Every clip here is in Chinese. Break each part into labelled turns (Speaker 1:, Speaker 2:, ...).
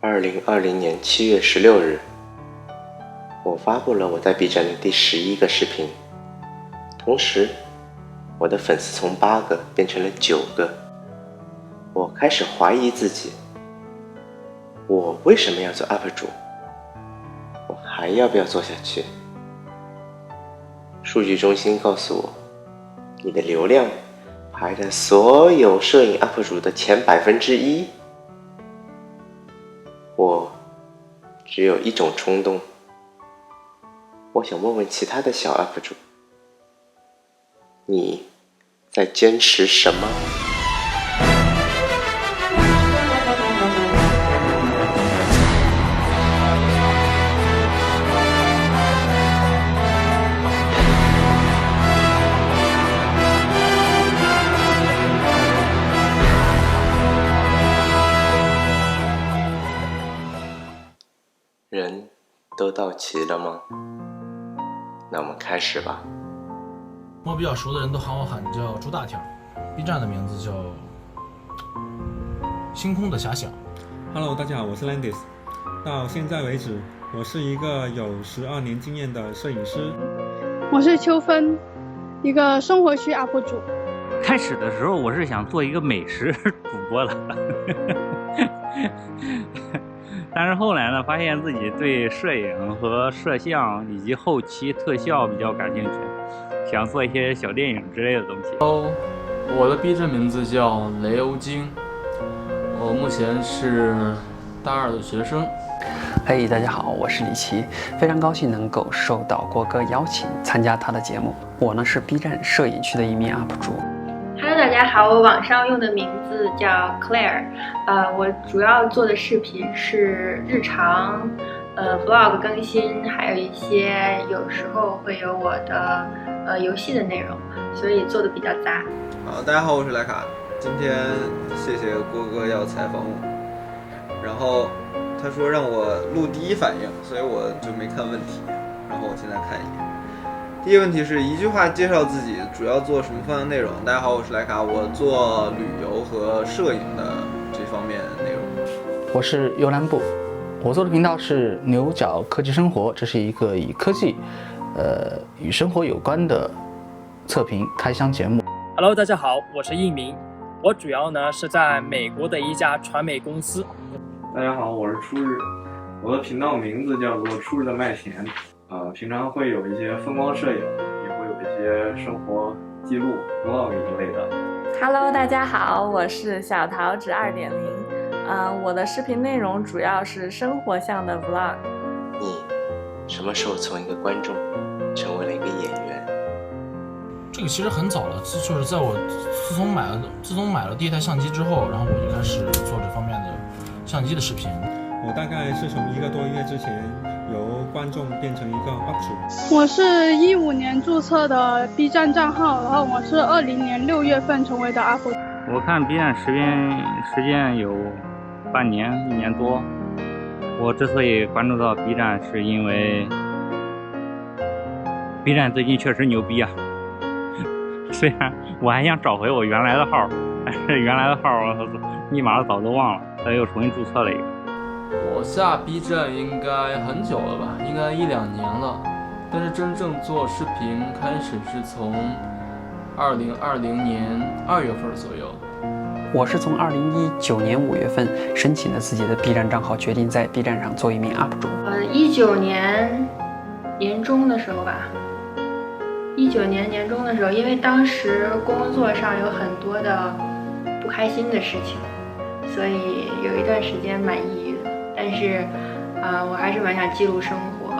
Speaker 1: 2020年7月16日，我发布了我在 B 站的第11个视频，同时我的粉丝从8个变成了9个。我开始怀疑自己，我为什么要做 UP 主？我还要不要做下去？数据中心告诉我，你的流量排在所有摄影 UP 主的前1%。我只有一种冲动，我想问问其他的小 UP 主，你在坚持什么？人都到齐了吗？那我们开始吧。
Speaker 2: 我比较熟的人都喊我叫朱大条 ，B 站的名字叫星空的遐想。
Speaker 3: Hello， 大家好，我是 Landis。到现在为止，我是一个有12年经验的摄影师。
Speaker 4: 我是秋芬，一个生活区 UP 主。
Speaker 5: 开始的时候我是想做一个美食主播的，但是后来呢，发现自己对摄影和摄像以及后期特效比较感兴趣，想做一些小电影之类的东西。
Speaker 6: 我的 B 站名字叫雷欧京，我目前是大2的学生。
Speaker 7: 嘿，大家好，我是李琦，非常高兴能够受到郭哥邀请参加他的节目。我呢是 B 站摄影区的一名 UP 主。
Speaker 8: Hello， 大家好，我网上用的名字叫 Claire，我主要做的视频是日常vlog 更新，还有一些有时候会有我的游戏的内容，所以做的比较杂。
Speaker 9: 好，大家好，我是莱卡，今天谢谢郭哥要采访我，然后他说让我录第一反应，所以我就没看问题，然后我现在看一眼。第一个问题是一句话介绍自己，主要做什么方向内容？大家好，我是莱卡，我做旅游和摄影的这方面内容。
Speaker 10: 我是游兰布，我做的频道是牛角科技生活，这是一个以科技与生活有关的测评开箱节目。
Speaker 11: Hello， 大家好，我是一鸣，我主要呢是在美国的一家传媒公司。
Speaker 12: 大家好，我是初日，我的频道名字叫做初日的麦田。平常会有一些风光摄影，也会有一些生活记录 vlog 一类的。
Speaker 13: Hello， 大家好，我是小桃子 2.0，我的视频内容主要是生活向的 vlog。
Speaker 1: 你什么时候从一个观众成为了一个演员？
Speaker 2: 这个其实很早了，就是在我自从买了第一台相机之后，然后我就开始做这方面的相机的视频。
Speaker 3: 我大概是从1个多月之前由观众变成一个 UP 主。
Speaker 4: 我是15年注册的 B 站账号，然后我是20年6月份成为的 UP 主。
Speaker 5: 我看 B 站时间有半年1年多。我之所以关注到 B 站，是因为 B 站最近确实牛逼啊。虽然我还想找回我原来的号，但是原来的号密码早都忘了，所以又重新注册了一个。
Speaker 6: 我下 B 站应该很久了吧，应该1-2年了，但是真正做视频开始是从2020年2月份左右。
Speaker 7: 我是从2019年5月份申请了自己的 B 站账号，决定在 B 站上做一名 UP 主。
Speaker 8: 19年年中的时候吧，19年年中的时候，因为当时工作上有很多的不开心的事情，所以有一段时间蛮抑郁的。但是，我还是蛮想记录生活。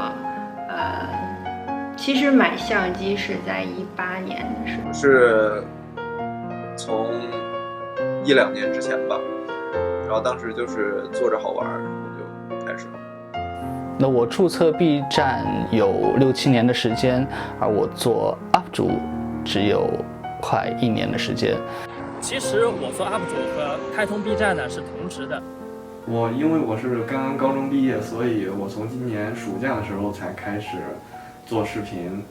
Speaker 8: 其实买相机是在18年的时候，
Speaker 9: 是从1-2年之前吧，然后当时就是做着好玩，然后就开始了。
Speaker 10: 那我注册 B 站有6-7年的时间，而我做 UP 主只有快1年的时间。
Speaker 11: 其实我做 UP 主和开通 B 站呢是同时的。
Speaker 12: 因为我是刚刚高中毕业，所以我从今年暑假的时候才开始做视频，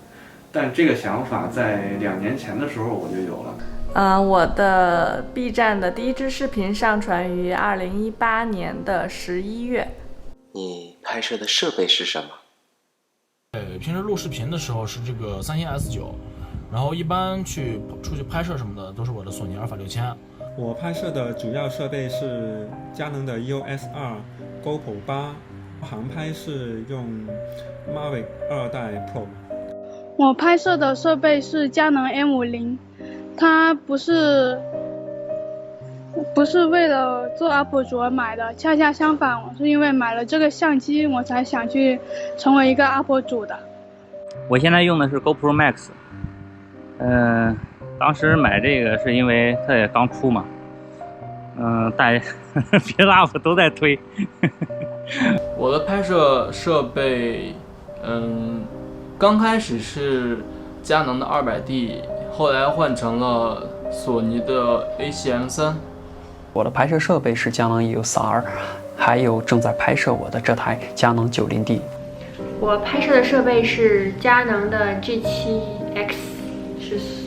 Speaker 12: 但这个想法在2年前的时候我就有了。
Speaker 13: 我的 B 站的第一支视频上传于2018年的11月。
Speaker 1: 你拍摄的设备是什么？
Speaker 2: 平时录视频的时候是这个三星 S9，然后一般出去拍摄什么的都是我的索尼阿尔法6000。
Speaker 3: 我拍摄的主要设备是佳能的 EOS R、GoPro 8，航拍是用 Mavic 2代 Pro。
Speaker 4: 我拍摄的设备是佳能 M50，它不是为了做 UP 主而买的，恰恰相反，我是因为买了这个相机，我才想去成为一个 UP 主的。
Speaker 5: 我现在用的是 GoPro Max， 当时买这个是因为它也刚出嘛，大家别的 UP 都在推。
Speaker 6: 我的拍摄设备，刚开始是佳能的200D，后来换成了索尼的 A7M3。
Speaker 7: 我的拍摄设备是佳能 EOS R， 还有正在拍摄我的这台佳能 90D。
Speaker 8: 我拍摄的设备是佳能的 G7X，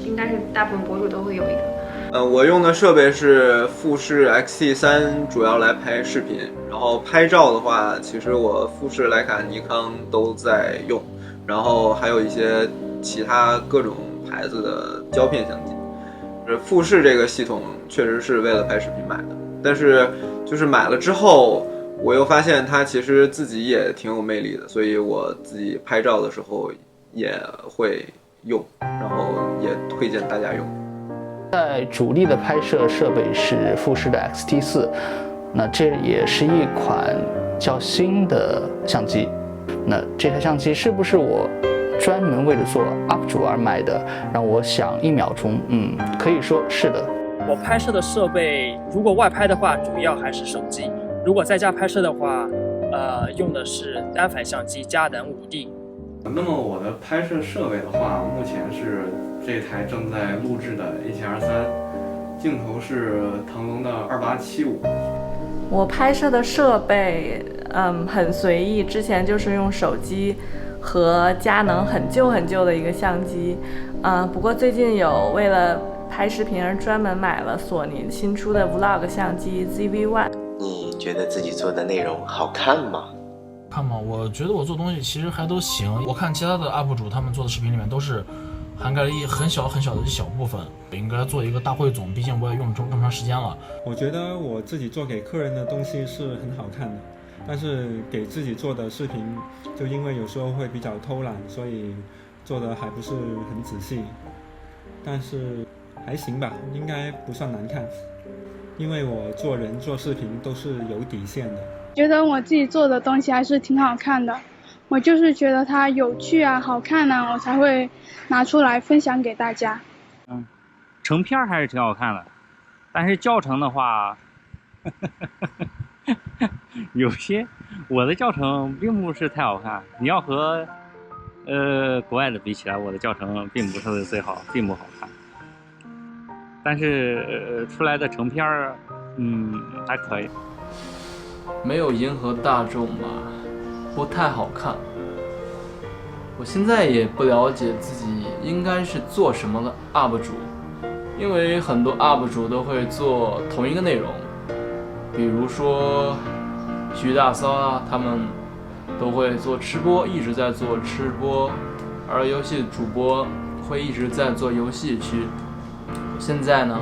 Speaker 8: 应该是大部分博主都会有一个。
Speaker 9: 我用的设备是富士 X-T3，主要来拍视频。然后拍照的话，其实我富士、徕卡、尼康都在用，然后还有一些其他各种牌子的胶片相机。富士这个系统确实是为了拍视频买的，但是就是买了之后，我又发现它其实自己也挺有魅力的，所以我自己拍照的时候也会用，然后也推荐大家用。
Speaker 10: 在主力的拍摄设备是富士的 X-T4， 那这也是一款较新的相机。那这台相机是不是我专门为了做 UP 主而买的？让我想1秒钟，可以说是的。
Speaker 11: 我拍摄的设备，如果外拍的话，主要还是手机；如果在家拍摄的话，用的是单反相机佳能 5D。
Speaker 12: 那么我的拍摄设备的话，目前是这台正在录制的 A7R3， 镜头是腾龙的2875。
Speaker 13: 我拍摄的设备，很随意，之前就是用手机和佳能很旧的一个相机，不过最近有为了拍视频而专门买了索尼新出的 Vlog 相机 ZV-1。
Speaker 1: 你觉得自己做的内容好看吗？
Speaker 2: 我觉得我做东西其实还都行。我看其他的 UP 主他们做的视频里面都是涵盖了很小的一小部分，应该做一个大汇总，毕竟我也用这么长时间了。
Speaker 3: 我觉得我自己做给客人的东西是很好看的，但是给自己做的视频，就因为有时候会比较偷懒，所以做的还不是很仔细。但是还行吧，应该不算难看，因为我做人做视频都是有底线的。
Speaker 4: 觉得我自己做的东西还是挺好看的，我就是觉得它有趣啊、好看啊，我才会拿出来分享给大家。
Speaker 5: 成片还是挺好看的，但是教程的话有些我的教程并不是太好看，你要和国外的比起来，我的教程并不是最好，并不好看，但是出来的成片还可以。
Speaker 6: 没有迎合大众吧，不太好看。我现在也不了解自己应该是做什么的 UP 主，因为很多 UP 主都会做同一个内容，比如说徐大骚啊，他们都会做吃播，一直在做吃播，而游戏主播会一直在做游戏区。现在呢，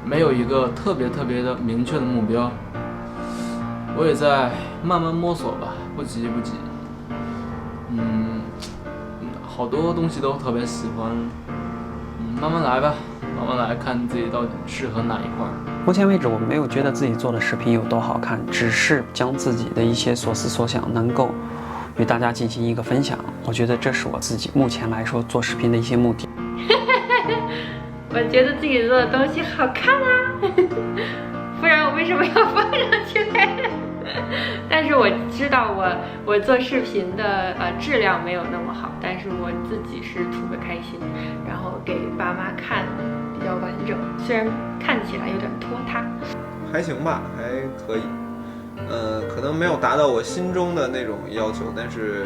Speaker 6: 没有一个特别的明确的目标，我也在慢慢摸索吧，不急。好多东西都特别喜欢，慢慢来吧，慢慢来看自己到底适合哪一块。
Speaker 7: 目前为止，我没有觉得自己做的视频有多好看，只是将自己的一些所思所想能够与大家进行一个分享。我觉得这是我自己目前来说做视频的一些目的。
Speaker 8: 我觉得自己做的东西好看啊，不然我为什么要放上去呢？但是我知道我做视频的质量没有那么好，但是我自己是图个开心，然后给爸妈看比较完整，虽然看起来有点拖沓，
Speaker 9: 还行吧，还可以。可能没有达到我心中的那种要求，但是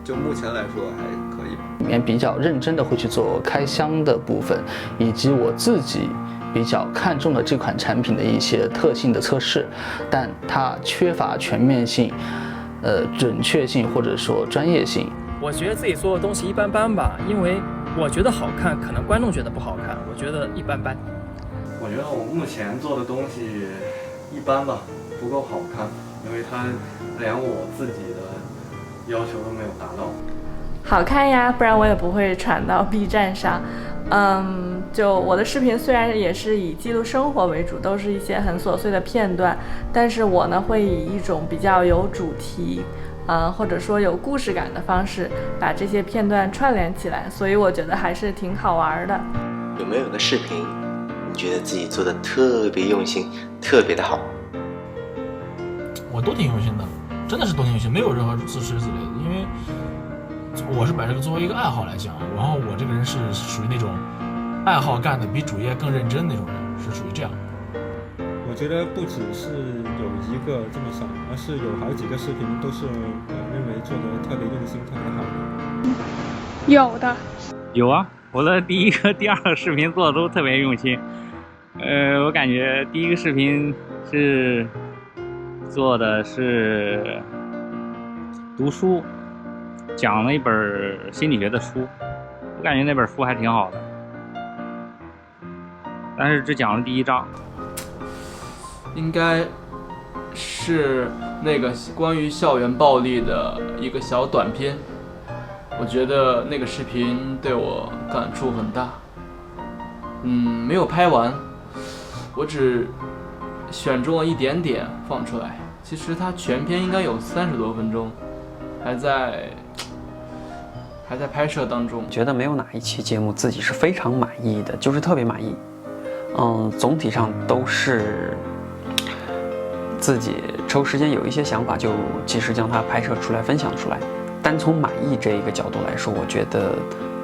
Speaker 9: 就目前来说还可以。
Speaker 10: 面比较认真的会去做开箱的部分，以及我自己比较看重的这款产品的一些特性的测试，但它缺乏全面性、准确性或者说专业性。
Speaker 11: 我觉得自己做的东西一般般吧，因为我觉得好看，可能观众觉得不好看，我觉得一般般。
Speaker 12: 我觉得我目前做的东西一般吧，不够好看，因为它连我自己的要求都没有达到。
Speaker 13: 好看呀，不然我也不会传到 B 站上。就我的视频虽然也是以记录生活为主，都是一些很琐碎的片段，但是我呢会以一种比较有主题，或者说有故事感的方式把这些片段串联起来，所以我觉得还是挺好玩的。
Speaker 1: 有没有个视频你觉得自己做的特别用心，特别的好？
Speaker 2: 我都挺用心的，真的是都挺用心，没有任何自私之类的，因为我是把这个作为一个爱好来讲，然后我这个人是属于那种爱好干的比主业更认真那种人，是属于这样。
Speaker 3: 我觉得不只是有一个这么少，而是有好几个视频都是认为做的特别用心、特别好的。
Speaker 4: 有的。
Speaker 5: 有啊，我的第一个、第二个视频做的都特别用心。我感觉第一个视频是做的是读书，讲了一本心理学的书，我感觉那本书还挺好的，但是只讲了第一章。
Speaker 6: 应该是那个关于校园暴力的一个小短片，我觉得那个视频对我感触很大。没有拍完，我只选中了一点点放出来。其实它全片应该有30多分钟，还在拍摄当中。
Speaker 7: 觉得没有哪一期节目自己是非常满意的，就是特别满意。总体上都是自己抽时间有一些想法就及时将它拍摄出来分享出来。单从满意这一个角度来说，我觉得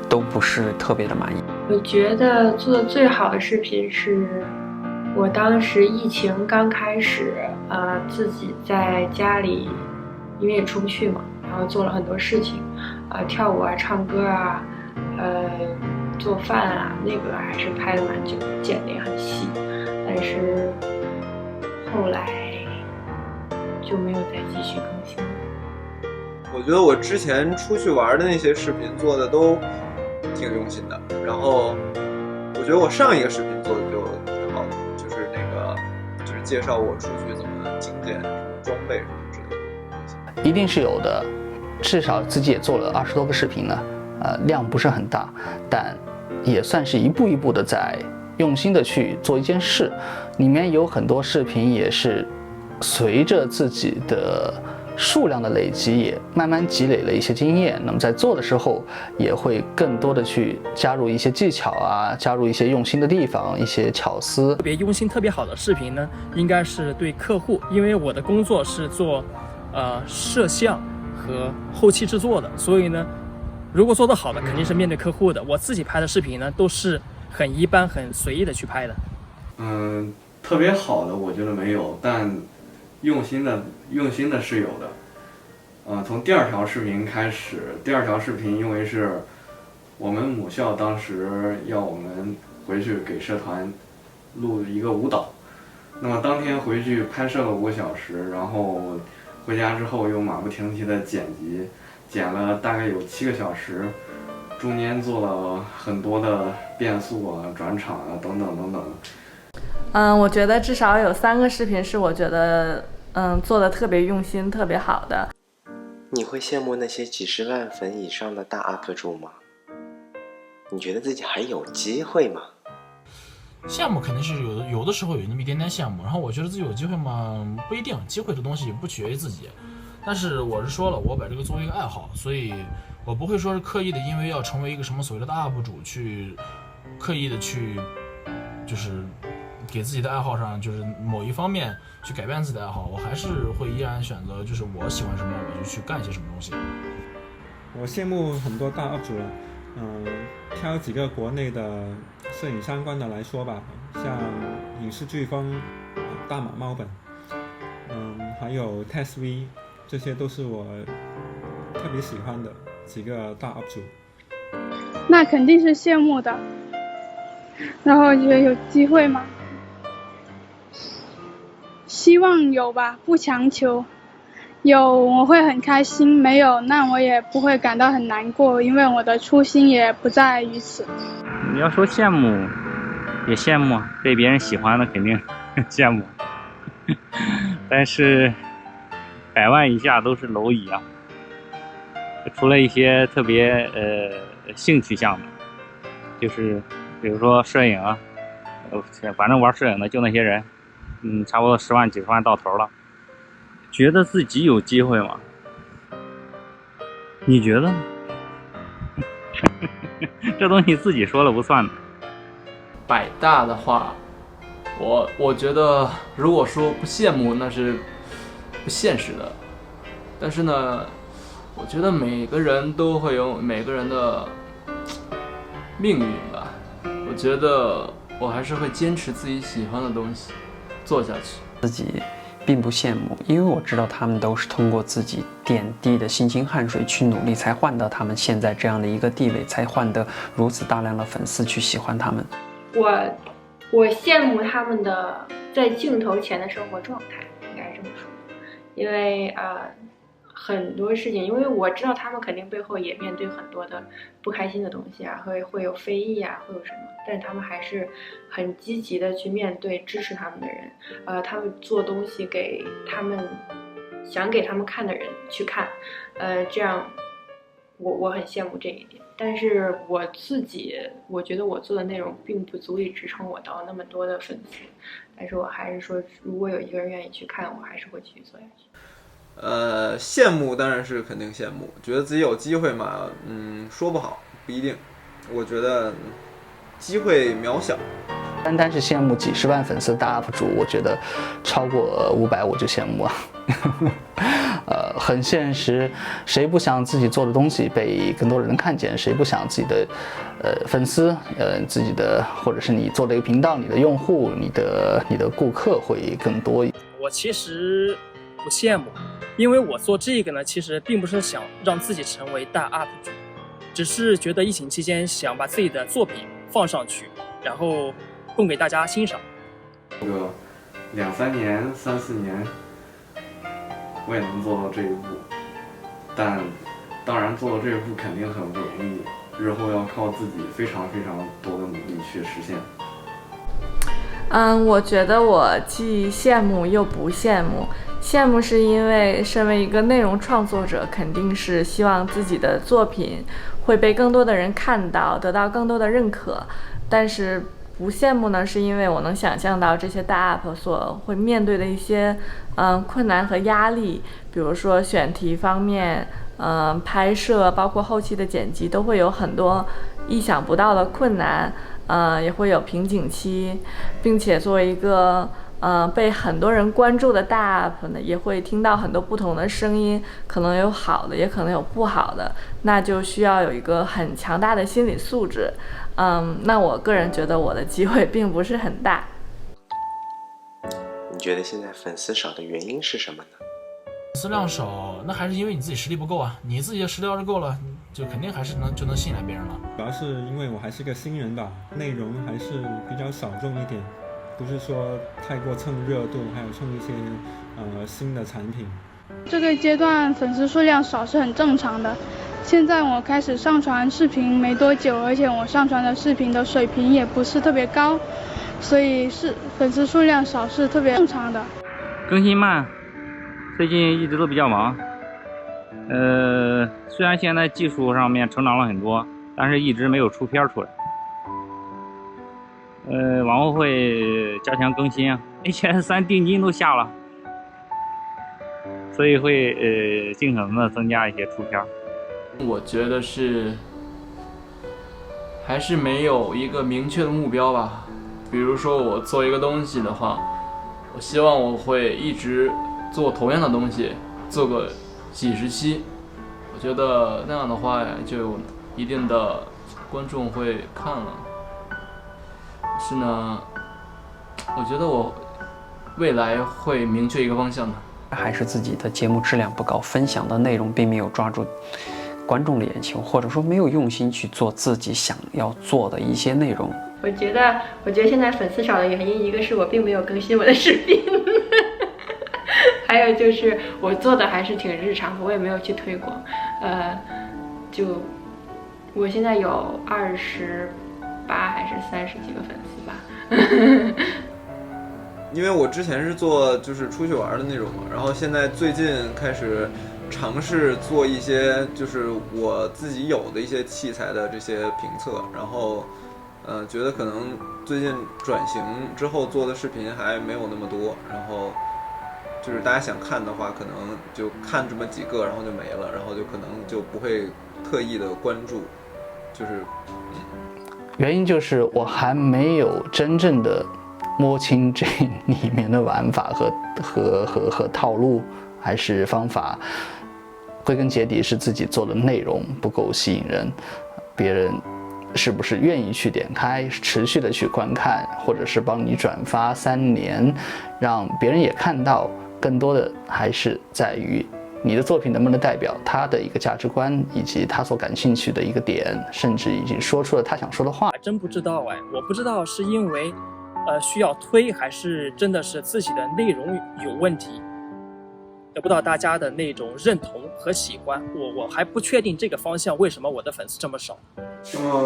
Speaker 7: 都不是特别的满意。
Speaker 8: 我觉得做的最好的视频是我当时疫情刚开始，自己在家里，因为也出不去嘛，然后做了很多事情，跳舞啊、唱歌啊，做饭啊，那个还是拍的蛮久，剪的也很细，但是后来就没有再继续更新了。
Speaker 9: 我觉得我之前出去玩的那些视频做的都挺用心的，然后我觉得我上一个视频做的就挺好的，就是那个就是介绍我出去怎么精简什么装备什么之类的。
Speaker 10: 一定是有的，至少自己也做了20多个视频呢，量不是很大，但也算是一步一步的在用心的去做一件事。里面有很多视频也是随着自己的数量的累积，也慢慢积累了一些经验。那么在做的时候，也会更多的去加入一些技巧啊，加入一些用心的地方，一些巧思。
Speaker 11: 特别用心、特别好的视频呢，应该是对客户，因为我的工作是做摄像和后期制作的，所以呢，如果做得好的，肯定是面对客户的。我自己拍的视频呢，都是很一般、很随意的去拍的。
Speaker 12: 特别好的我觉得没有，但用心的是有的。从第2条视频开始，第2条视频因为是我们母校当时要我们回去给社团录一个舞蹈，那么当天回去拍摄了5个小时，然后回家之后又马不停蹄的剪辑，剪了大概有7个小时，中间做了很多的变速啊、转场啊等等等等。
Speaker 13: 我觉得至少有3个视频是我觉得做的特别用心、特别好的。
Speaker 1: 你会羡慕那些几10万粉以上的大 UP 主吗？你觉得自己还有机会吗？
Speaker 2: 羡慕肯定是有的时候有那么一点点羡慕，然后我觉得自己有机会吗？不一定，机会这东西也不取决于自己。但是我是说了，我把这个作为一个爱好，所以我不会说是刻意的，因为要成为一个什么所谓的大 UP 主去刻意的去就是给自己的爱好上就是某一方面去改变自己的爱好，我还是会依然选择就是我喜欢什么我就去干些什么东西。
Speaker 3: 我羡慕很多大 UP 主了，挑几个国内的摄影相关的来说吧，像影视飓风、大马猫本，还有 TestV， 这些都是我特别喜欢的几个大 UP 主。
Speaker 4: 那肯定是羡慕的。然后觉得有机会吗？希望有吧，不强求。有我会很开心，没有那我也不会感到很难过，因为我的初心也不在于此。
Speaker 5: 你要说羡慕，也羡慕，被别人喜欢的肯定羡慕，但是100万以下都是蝼蚁啊。除了一些特别兴趣项的，就是比如说摄影啊，反正玩摄影的就那些人，差不多10万、90万到头了。觉得自己有机会吗？你觉得呢？这东西自己说了不算的。
Speaker 6: 百大的话，我觉得如果说不羡慕，那是不现实的。但是呢，我觉得每个人都会有每个人的命运吧。我觉得我还是会坚持自己喜欢的东西，做下去。
Speaker 7: 自己并不羡慕，因为我知道他们都是通过自己点滴的辛勤汗水去努力，才换得他们现在这样的一个地位，才换得如此大量的粉丝去喜欢他们。
Speaker 8: 我羡慕他们的在镜头前的生活状态，应该这么说，因为很多事情，因为我知道他们肯定背后也面对很多的不开心的东西啊，会有非议啊，会有什么，但是他们还是很积极的去面对支持他们的人，他们做东西给他们想给他们看的人去看，这样我很羡慕这一点。但是我自己，我觉得我做的内容并不足以支撑我到那么多的粉丝，但是我还是说，如果有一个人愿意去看，我还是会继续做下去。
Speaker 9: 羡慕当然是肯定羡慕，觉得自己有机会嘛，说不好，不一定。我觉得机会渺小。
Speaker 10: 单是羡慕几10万粉丝的大 UP 主，我觉得超过500我就羡慕啊。很现实，谁不想自己做的东西被更多人看见？谁不想自己的粉丝，自己的或者是你做的一个频道，你的用户，你的顾客会更多？
Speaker 11: 我其实不羡慕，因为我做这个呢，其实并不是想让自己成为大 UP 主，只是觉得疫情期间想把自己的作品放上去，然后供给大家欣赏。
Speaker 12: 这个2、3年、3、4年，我也能做到这一步，但当然做到这一步肯定很不容易，日后要靠自己非常非常多的努力去实现。
Speaker 13: 我觉得我既羡慕又不羡慕。羡慕是因为身为一个内容创作者，肯定是希望自己的作品会被更多的人看到，得到更多的认可。但是不羡慕呢，是因为我能想象到这些大 UP 所会面对的一些困难和压力，比如说选题方面，拍摄，包括后期的剪辑，都会有很多意想不到的困难，也会有瓶颈期，并且作为一个被很多人关注的大 UP 呢，也会听到很多不同的声音，可能有好的，也可能有不好的，那就需要有一个很强大的心理素质。那我个人觉得我的机会并不是很大。
Speaker 1: 你觉得现在粉丝少的原因是什么呢？
Speaker 2: 粉丝量少，那还是因为你自己实力不够啊。你自己的实力要是够了，就肯定还是就能吸引来别人了。
Speaker 3: 主要是因为我还是个新人吧，内容还是比较小众一点，不是说太过蹭热度，还有蹭一些新的产品。
Speaker 4: 这个阶段粉丝数量少是很正常的。现在我开始上传视频没多久，而且我上传的视频的水平也不是特别高，所以粉丝数量少是特别正常的。
Speaker 5: 更新慢，最近一直都比较忙。虽然现在技术上面成长了很多，但是一直没有出片出来。往后会加强更新啊 ，HS3 定金都下了，所以会尽可能的增加一些出片。
Speaker 6: 我觉得还是没有一个明确的目标吧。比如说我做一个东西的话，我希望我会一直做同样的东西，做个几十期。我觉得那样的话就有一定的观众会看了。是呢，我觉得我未来会明确一个方向的。
Speaker 7: 还是自己的节目质量不高，分享的内容并没有抓住观众的眼球，或者说没有用心去做自己想要做的一些内容。
Speaker 8: 我觉得现在粉丝少的原因，一个是我并没有更新我的视频，还有就是我做的还是挺日常的，我也没有去推广。就我现在有28还是30几个粉丝吧。
Speaker 9: 因为我之前是做就是出去玩的那种嘛，然后现在最近开始尝试做一些就是我自己有的一些器材的这些评测，然后觉得可能最近转型之后做的视频还没有那么多，然后就是大家想看的话，可能就看这么几个，然后就没了，然后就可能就不会特意的关注，就是
Speaker 10: 原因就是我还没有真正的摸清这里面的玩法和套路还是方法，归根结底是自己做的内容不够吸引人，别人是不是愿意去点开持续的去观看，或者是帮你转发3年，让别人也看到，更多的还是在于你的作品能不能代表他的一个价值观，以及他所感兴趣的一个点，甚至已经说出了他想说的话。
Speaker 11: 真不知道哎，我不知道是因为需要推，还是真的是自己的内容有问题，得不到大家的那种认同和喜欢。我还不确定这个方向为什么我的粉丝这么少。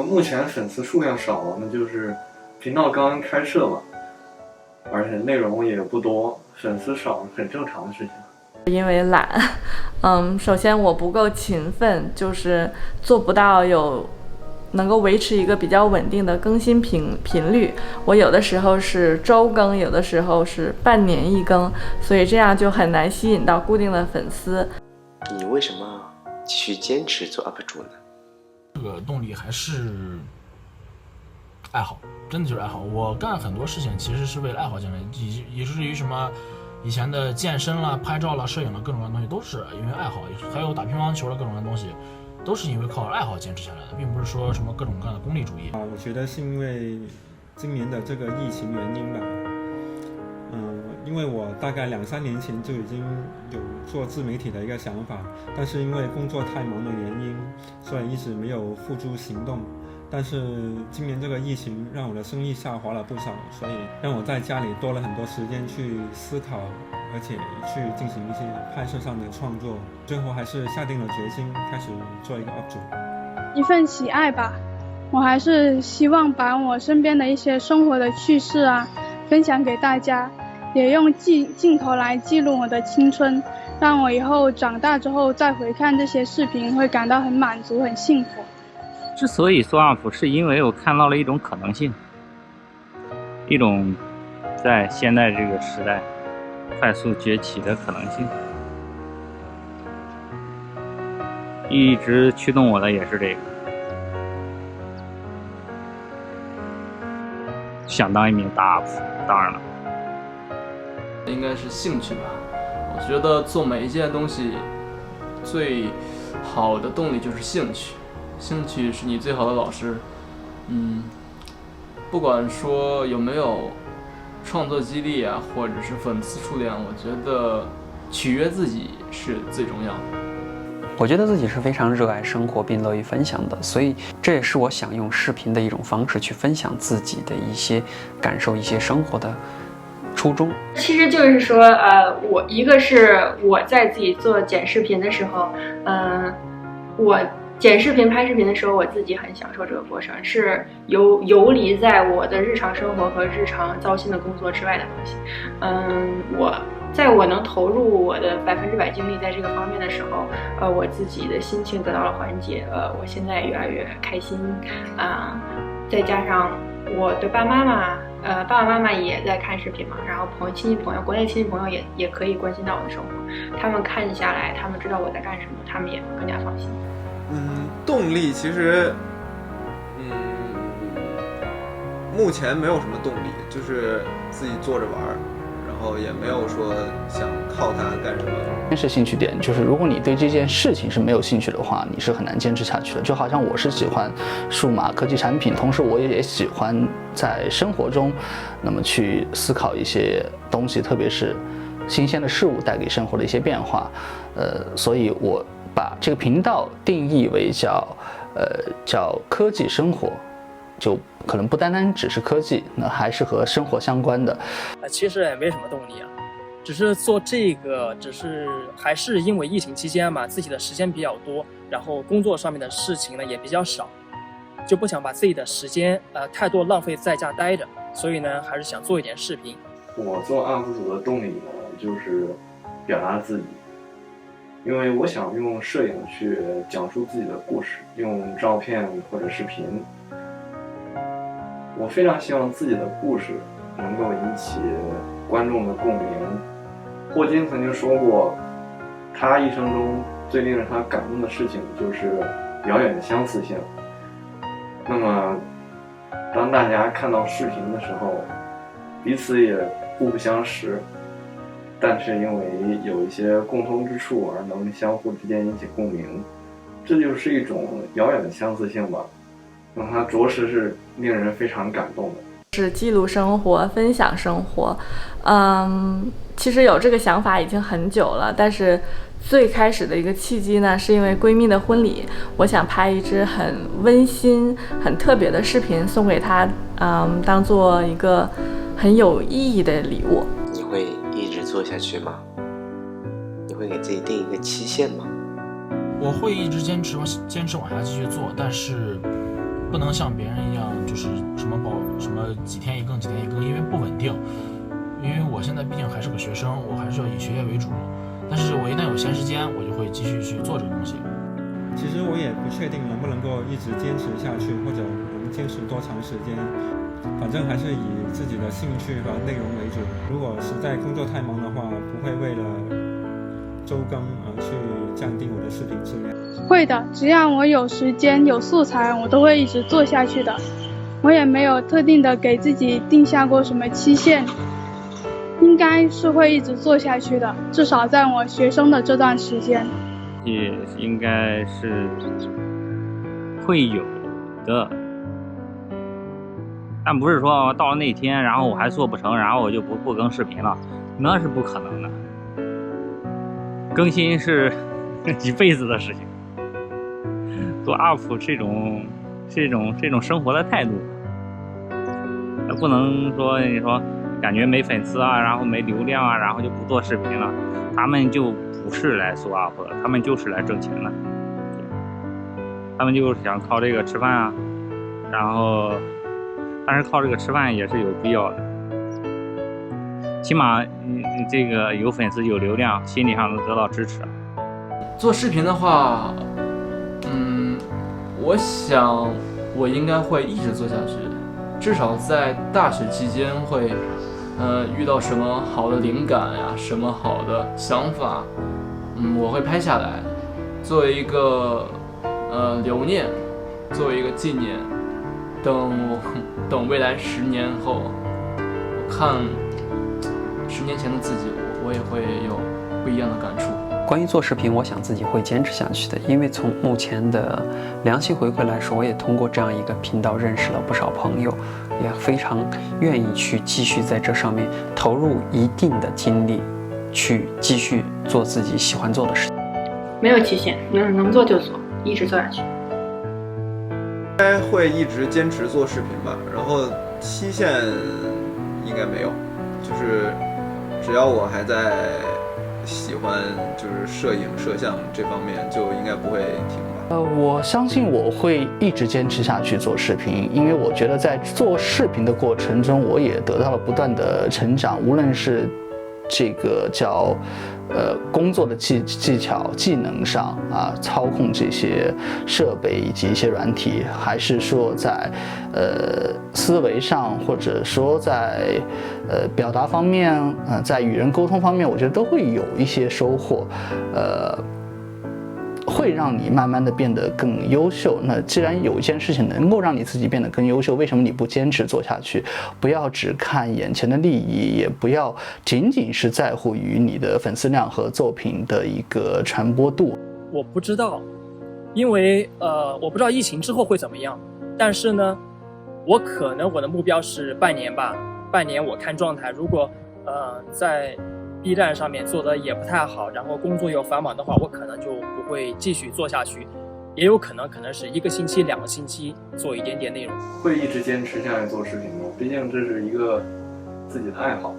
Speaker 12: 目前粉丝数量少，那就是频道刚刚开设嘛，而且内容也不多，粉丝少很正常的事情。
Speaker 13: 因为懒，首先我不够勤奋，就是做不到能够维持一个比较稳定的更新频率。我有的时候是周更，有的时候是半年1更，所以这样就很难吸引到固定的粉丝。
Speaker 1: 你为什么继续坚持做 UP 主呢？
Speaker 2: 这个动力还是爱好，真的就是爱好。我干很多事情其实是为了爱好进来，以至于什么以前的健身啦、拍照啦、摄影啦，各种各样的东西都是因为爱好，还有打乒乓球啦，各种各样的东西都是因为靠爱好坚持下来的，并不是说什么各种各样的功利主义。
Speaker 3: 我觉得是因为今年的这个疫情原因吧。因为我大概2、3年前就已经有做自媒体的一个想法，但是因为工作太忙的原因，所以一直没有付诸行动。但是今年这个疫情让我的生意下滑了不少，所以让我在家里多了很多时间去思考，而且去进行一些拍摄上的创作。最后还是下定了决心，开始做一个 UP 主。
Speaker 4: 一份喜爱吧，我还是希望把我身边的一些生活的趣事啊分享给大家，也用镜头来记录我的青春，让我以后长大之后再回看这些视频会感到很满足很幸福。
Speaker 5: 之所以做 UP， 是因为我看到了一种可能性，一种在现在这个时代快速崛起的可能性。一直驱动我的也是这个，想当一名大 UP， 当然了，
Speaker 6: 应该是兴趣吧。我觉得做每一件东西最好的动力就是兴趣。兴趣是你最好的老师，不管说有没有创作激励啊，或者是粉丝数量，我觉得取悦自己是最重要的。
Speaker 7: 我觉得自己是非常热爱生活并乐于分享的，所以这也是我想用视频的一种方式去分享自己的一些感受、一些生活的初衷。
Speaker 8: 其实就是说，一个是我在自己做剪视频的时候，我剪视频、拍视频的时候，我自己很享受这个过程，是游离在我的日常生活和日常糟心的工作之外的东西。在我能投入我的100%精力在这个方面的时候，我自己的心情得到了缓解，我现在越来越开心再加上我的爸爸妈妈也在看视频嘛，然后亲戚朋友，国内亲戚朋友也可以关心到我的生活，他们看下来，他们知道我在干什么，他们也更加放心。
Speaker 9: 动力其实，目前没有什么动力，就是自己坐着玩，然后也没有说想靠它干什么。
Speaker 10: 先是兴趣点，就是如果你对这件事情是没有兴趣的话，你是很难坚持下去的。就好像我是喜欢数码科技产品，同时我也喜欢在生活中，那么去思考一些东西，特别是新鲜的事物带给生活的一些变化。所以我把这个频道定义为叫科技生活，就可能不单单只是科技，那还是和生活相关的。
Speaker 11: 其实也没什么动力啊，只是做这个，还是因为疫情期间嘛，自己的时间比较多，然后工作上面的事情呢也比较少，就不想把自己的时间太多浪费在家待着，所以呢还是想做一点视频。
Speaker 12: 我做UP主的动力呢，就是表达自己，因为我想用摄影去讲述自己的故事，用照片或者视频，我非常希望自己的故事能够引起观众的共鸣。霍金曾经说过，他一生中最令人他感动的事情就是遥远的相似性。那么当大家看到视频的时候，彼此也互不相识，但是因为有一些共通之处而能相互之间引起共鸣，这就是一种遥远的相似性吧。那它着实是令人非常感动的。
Speaker 13: 是记录生活，分享生活。其实有这个想法已经很久了，但是最开始的一个契机呢，是因为闺蜜的婚礼，我想拍一支很温馨、很特别的视频送给她，当做一个很有意义的礼物。
Speaker 1: 你会一直做下去吗？你会给自己定一个期限吗？
Speaker 2: 我会一直坚持往下继续做，但是不能像别人一样，就是什么几天一更，因为不稳定。因为我现在毕竟还是个学生，我还是要以学业为主。但是我一旦有闲时间，我就会继续去做这个东西。
Speaker 3: 其实我也不确定能不能够一直坚持下去，或者能坚持多长时间。反正还是以自己的兴趣和内容为主。如果实在工作太忙的话，不会为了周更而去降低我的视频质量。
Speaker 4: 会的，只要我有时间有素材，我都会一直做下去的。我也没有特定的给自己定下过什么期限，应该是会一直做下去的，至少在我学生的这段时间。
Speaker 5: 也应该是会有的，但不是说到了那天，然后我还做不成，然后我就不更视频了，那是不可能的。更新是一辈子的事情，做 UP 是一种生活的态度，不能说你说感觉没粉丝啊，然后没流量啊，然后就不做视频了。他们就不是来做 UP 的，他们就是来挣钱的，他们就是想靠这个吃饭啊，然后但是靠这个吃饭也是有必要的，起码这个有粉丝有流量，心理上能得到支持。
Speaker 6: 做视频的话，我想我应该会一直做下去，至少在大学期间会遇到什么好的灵感呀，什么好的想法，我会拍下来，作为一个留念，作为一个纪念。等未来10年后，我看10年前的自己，我也会有不一样的感触。
Speaker 7: 关于做视频，我想自己会坚持下去的，因为从目前的良心回馈来说，我也通过这样一个频道认识了不少朋友，也非常愿意去继续在这上面投入一定的精力，去继续做自己喜欢做的事情。
Speaker 8: 没有期限，能做就做，一直做下去。
Speaker 9: 应该会一直坚持做视频吧，然后期限应该没有，就是只要我还在喜欢就是摄影摄像这方面，就应该不会停吧。
Speaker 10: 我相信我会一直坚持下去做视频，因为我觉得在做视频的过程中，我也得到了不断的成长，无论是这个叫工作的技巧技能上啊，操控这些设备以及一些软体，还是说在思维上，或者说在表达方面，在与人沟通方面，我觉得都会有一些收获，会让你慢慢的变得更优秀。那既然有一件事情能够让你自己变得更优秀，为什么你不坚持做下去？不要只看眼前的利益，也不要仅仅是在乎于你的粉丝量和作品的一个传播度。
Speaker 11: 我不知道，因为我不知道疫情之后会怎么样，但是呢，我可能我的目标是半年吧，半年我看状态，如果在 B 站上面做的也不太好，然后工作又繁忙的话，我可能就不会继续做下去，也有可能是1个星期、2个星期做一点点内容。
Speaker 12: 会一直坚持下来做视频吗？毕竟这是一个自己的爱好。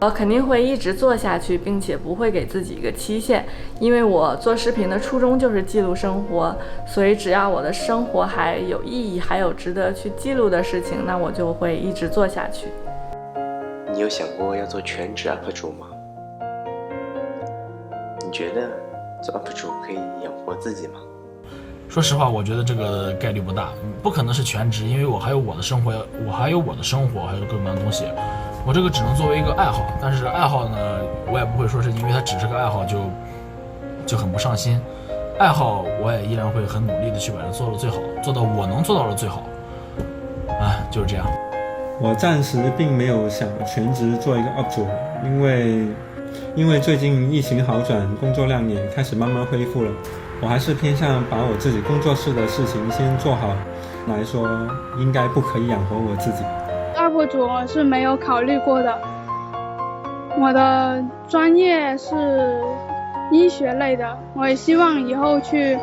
Speaker 13: 我肯定会一直做下去，并且不会给自己一个期限，因为我做视频的初衷就是记录生活，所以只要我的生活还有意义，还有值得去记录的事情，那我就会一直做下去。
Speaker 1: 你有想过要做全职 UP 主吗？你觉得做 UP 主可以养活自己吗？
Speaker 2: 说实话，我觉得这个概率不大，不可能是全职，因为我还有我的生活，还有各种各样的东西。我这个只能作为一个爱好，但是爱好呢，我也不会说是因为它只是个爱好就很不上心。爱好我也依然会很努力的去把它做到最好，做到我能做到的最好。就是这样。
Speaker 3: 我暂时并没有想全职做一个 UP 主，因为最近疫情好转，工作量也开始慢慢恢复了。我还是偏向把我自己工作室的事情先做好来说，应该不可以养活我自己。
Speaker 4: UP 主我是没有考虑过的，我的专业是医学类的，我也希望以后去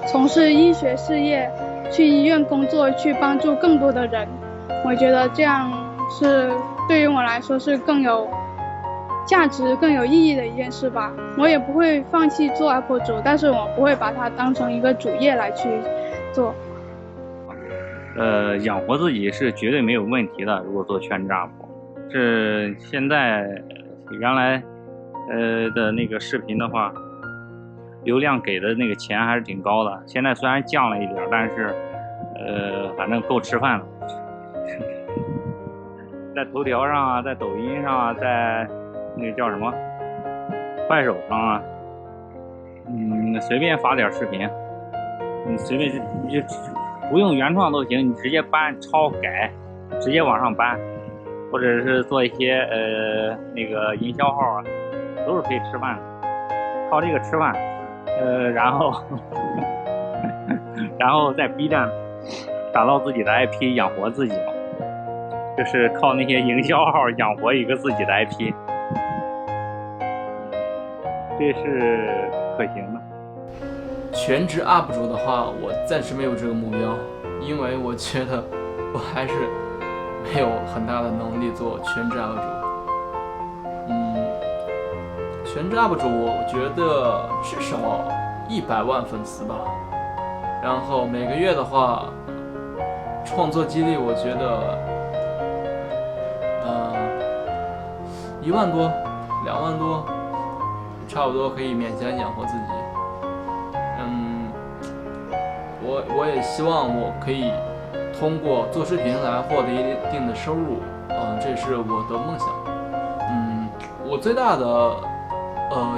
Speaker 4: 从事医学事业，去医院工作，去帮助更多的人。我觉得这样是对于我来说是更有价值、更有意义的一件事吧。我也不会放弃做 UP 主，但是我不会把它当成一个主业来去做。
Speaker 5: 养活自己是绝对没有问题的。如果做全职 UP， 是现在原来的那个视频的话，流量给的那个钱还是挺高的。现在虽然降了一点，但是反正够吃饭了。在头条上啊，在抖音上啊，在那个叫什么快手上啊，随便发点视频，你随便就不用原创都行，你直接搬抄改，直接往上搬，或者是做一些那个营销号啊，都是可以吃饭的，靠这个吃饭，然后在 B 站打造自己的 IP 养活自己嘛，就是靠那些营销号养活一个自己的 IP， 这是可行的。
Speaker 6: 全职 UP 主的话，我暂时没有这个目标，因为我觉得我还是没有很大的能力做全职 UP 主。全职 UP 主我觉得至少100万粉丝吧，然后每个月的话，创作激励我觉得1万多、2万多，差不多可以勉强养活自己。我也希望我可以通过做视频来获得一定的收入，这是我的梦想。我最大的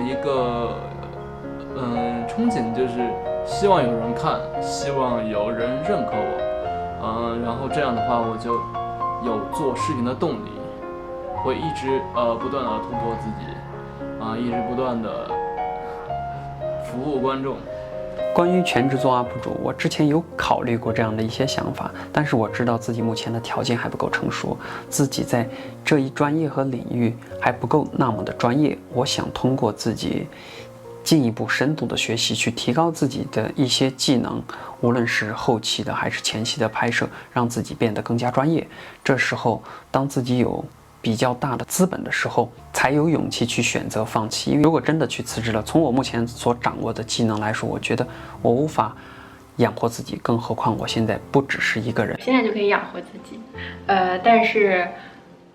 Speaker 6: 一个憧憬就是希望有人看，希望有人认可我，然后这样的话我就有做视频的动力，会一直不断的突破自己，一直不断的服务观众。
Speaker 7: 关于全职做 UP 主，我之前有考虑过这样的一些想法，但是我知道自己目前的条件还不够成熟，自己在这一专业和领域还不够那么的专业。我想通过自己进一步深度的学习，去提高自己的一些技能，无论是后期的还是前期的拍摄，让自己变得更加专业。这时候，当自己有比较大的资本的时候，才有勇气去选择放弃。因为如果真的去辞职了，从我目前所掌握的技能来说，我觉得我无法养活自己，更何况我现在不只是一个人。
Speaker 8: 现在就可以养活自己，但是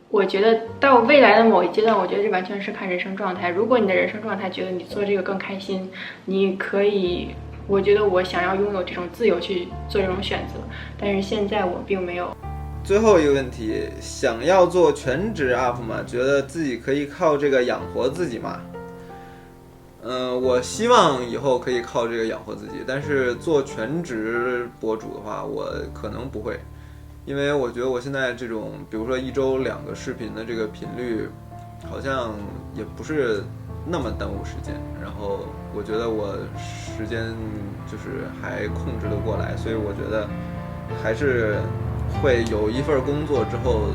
Speaker 8: 我觉得到未来的某一阶段，我觉得这完全是看人生状态。如果你的人生状态觉得你做这个更开心，你可以，我觉得我想要拥有这种自由去做这种选择，但是现在我并没有。
Speaker 9: 最后一个问题，想要做全职 UP 吗？觉得自己可以靠这个养活自己吗？我希望以后可以靠这个养活自己，但是做全职博主的话，我可能不会，因为我觉得我现在这种，比如说1周2个视频的这个频率，好像也不是那么耽误时间，然后我觉得我时间就是还控制得过来，所以我觉得还是会有一份工作之后，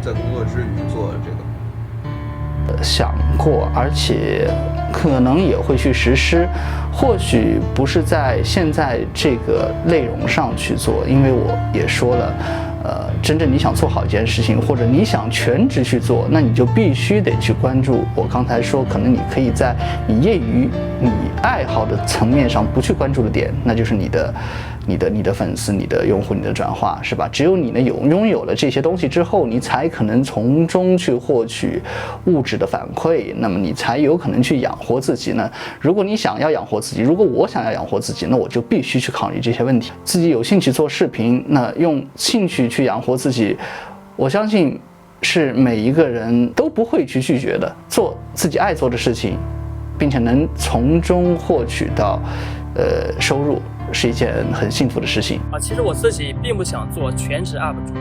Speaker 9: 在工作之余做这个。
Speaker 10: 想过，而且可能也会去实施。或许不是在现在这个内容上去做，因为我也说了，真正你想做好一件事情，或者你想全职去做，那你就必须得去关注。我刚才说，可能你可以在你业余、你爱好的层面上不去关注的点，那就是你的粉丝、你的用户、你的转化，是吧？只有你呢拥有了这些东西之后，你才可能从中去获取物质的反馈，那么你才有可能去养活自己呢。如果你想要养活自己，如果我想要养活自己，那我就必须去考虑这些问题。自己有兴趣做视频，那用兴趣去养活自己，我相信是每一个人都不会去拒绝的。做自己爱做的事情，并且能从中获取到收入，是一件很幸福的事情
Speaker 11: 啊。其实我自己并不想做全职 UP 主，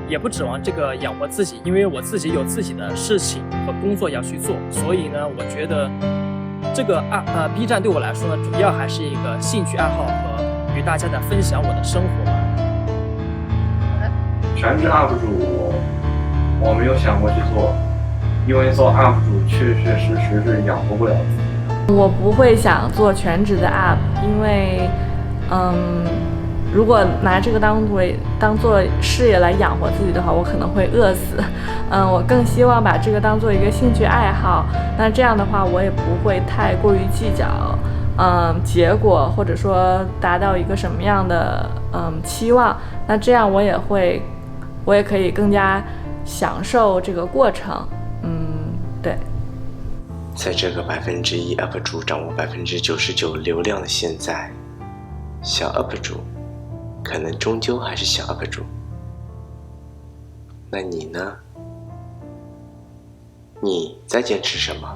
Speaker 11: 也不指望这个养活自己，因为我自己有自己的事情和工作要去做，所以呢，我觉得这个B 站对我来说呢，主要还是一个兴趣爱好和与大家的分享我的生活吧。
Speaker 12: 全职 UP 主我没有想过去做，因为做 UP 主确确实实是养活不了自己。
Speaker 13: 我不会想做全职的 UP， 因为如果拿这个当做事业来养活自己的话，我可能会饿死。我更希望把这个当做一个兴趣爱好。那这样的话，我也不会太过于计较，结果或者说达到一个什么样的期望。那这样我也可以更加享受这个过程。对。
Speaker 1: 在这个1% UP 主掌握99%流量的现在，小 UP 主可能终究还是小 UP 主。那你呢？你在坚持什么？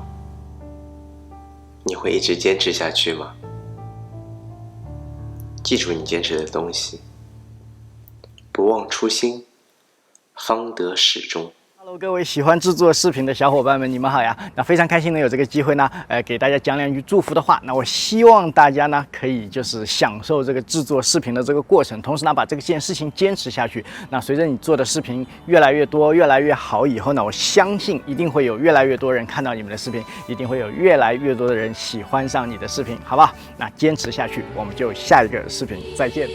Speaker 1: 你会一直坚持下去吗？记住你坚持的东西，不忘初心，方得始终。
Speaker 14: Hello， 各位喜欢制作视频的小伙伴们，你们好呀！那非常开心能有这个机会呢，给大家讲两句祝福的话。那我希望大家呢，可以就是享受这个制作视频的这个过程，同时呢，把这件事情坚持下去。那随着你做的视频越来越多、越来越好以后呢，我相信一定会有越来越多人看到你们的视频，一定会有越来越多的人喜欢上你的视频，好吧？那坚持下去，我们就下一个视频再见。